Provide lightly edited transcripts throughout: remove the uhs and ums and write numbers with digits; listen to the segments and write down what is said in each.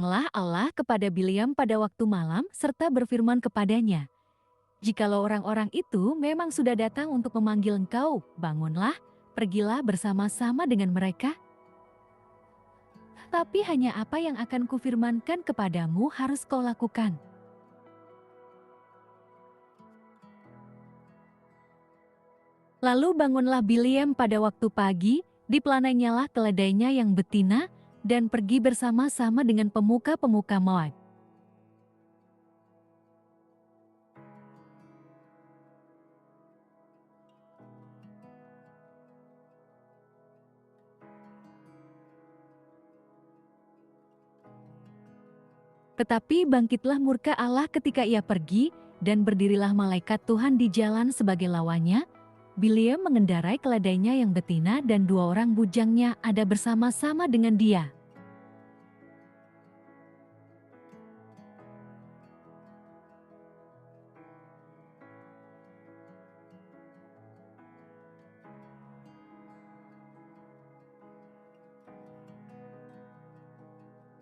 Berfirmanlah Allah kepada Bileam pada waktu malam serta berfirman kepadanya, "Jikalau orang-orang itu memang sudah datang untuk memanggil engkau, bangunlah, pergilah bersama-sama dengan mereka. Tapi hanya apa yang akan kufirmankan kepadamu harus kau lakukan." Lalu bangunlah Bileam pada waktu pagi, dipelanainya keledainya yang betina, dan pergi bersama-sama dengan pemuka-pemuka Moab. Tetapi bangkitlah murka Allah ketika ia pergi, dan berdirilah malaikat Tuhan di jalan sebagai lawannya. Bileam mengendarai keledainya yang betina dan 2 orang bujangnya ada bersama-sama dengan dia.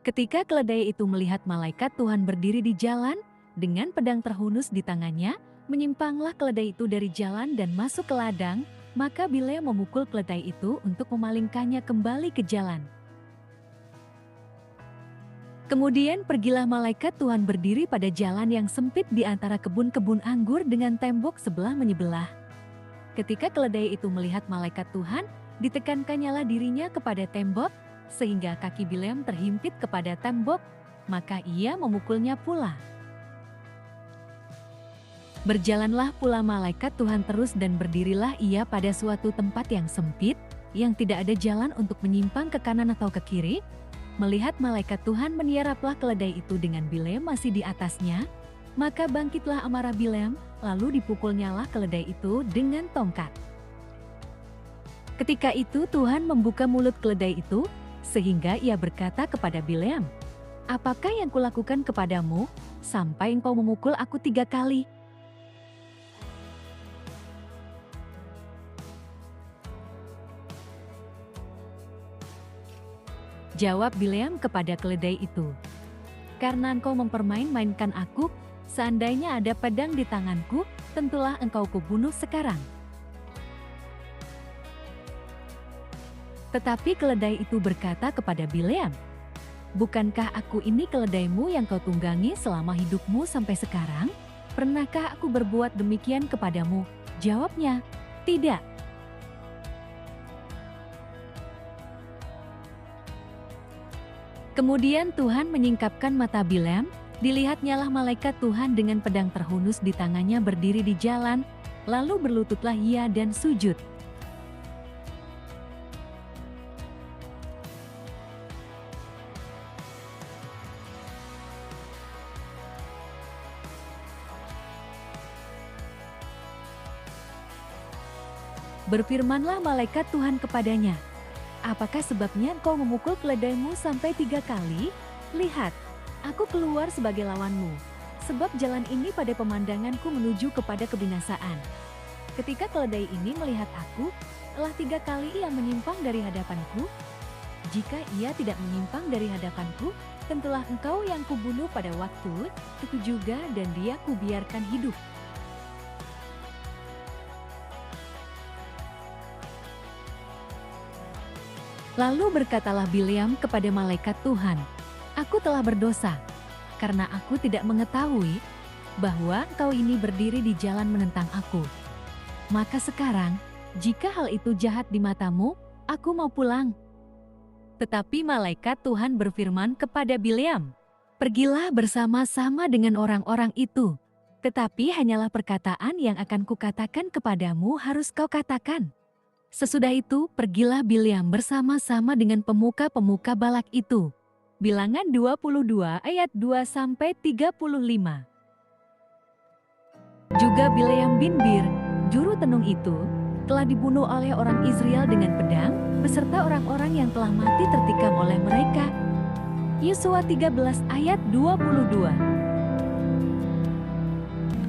Ketika keledai itu melihat malaikat Tuhan berdiri di jalan, dengan pedang terhunus di tangannya, menyimpanglah keledai itu dari jalan dan masuk ke ladang, maka Bileam memukul keledai itu untuk memalingkannya kembali ke jalan. Kemudian pergilah malaikat Tuhan berdiri pada jalan yang sempit di antara kebun-kebun anggur dengan tembok sebelah menyebelah. Ketika keledai itu melihat malaikat Tuhan, ditekankannya dirinya kepada tembok, sehingga kaki Bileam terhimpit kepada tembok, maka ia memukulnya pula. Berjalanlah pula malaikat Tuhan terus dan berdirilah ia pada suatu tempat yang sempit, yang tidak ada jalan untuk menyimpang ke kanan atau ke kiri. Melihat malaikat Tuhan meniaraplah keledai itu dengan Bileam masih di atasnya, maka bangkitlah amarah Bileam, lalu dipukulnyalah keledai itu dengan tongkat. Ketika itu Tuhan membuka mulut keledai itu, sehingga ia berkata kepada Bileam, "Apakah yang kulakukan kepadamu, sampai engkau memukul aku 3 kali?" Jawab Bileam kepada keledai itu, "Karena engkau mempermain-mainkan aku, seandainya ada pedang di tanganku, tentulah engkau kubunuh sekarang." Tetapi keledai itu berkata kepada Bileam, "Bukankah aku ini keledaimu yang kau tunggangi selama hidupmu sampai sekarang? Pernahkah aku berbuat demikian kepadamu?" Jawabnya, "Tidak." Kemudian Tuhan menyingkapkan mata Bileam, dilihatnyalah malaikat Tuhan dengan pedang terhunus di tangannya berdiri di jalan, lalu berlututlah ia dan sujud. Berfirmanlah malaikat Tuhan kepadanya, "Apakah sebabnya engkau memukul keledaimu sampai 3 kali? Lihat, aku keluar sebagai lawanmu, sebab jalan ini pada pemandanganku menuju kepada kebinasaan." Ketika keledai ini melihat aku, telah 3 kali ia menyimpang dari hadapanku. Jika ia tidak menyimpang dari hadapanku, tentulah engkau yang kubunuh pada waktu itu juga, dan dia kubiarkan hidup. Lalu berkatalah Bileam kepada malaikat Tuhan, "Aku telah berdosa, karena aku tidak mengetahui bahwa engkau ini berdiri di jalan menentang aku. Maka sekarang, jika hal itu jahat di matamu, aku mau pulang." Tetapi malaikat Tuhan berfirman kepada Bileam, "Pergilah bersama-sama dengan orang-orang itu, tetapi hanyalah perkataan yang akan kukatakan kepadamu harus kau katakan." Sesudah itu pergilah Bileam bersama-sama dengan pemuka-pemuka Balak itu. Bilangan 22 ayat 2-35. Juga Bileam bin Bir, juru tenung itu, telah dibunuh oleh orang Israel dengan pedang, beserta orang-orang yang telah mati tertikam oleh mereka. Yosua 13 ayat 22.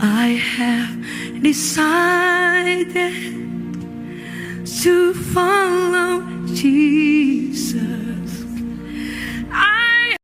I have decided to follow Jesus.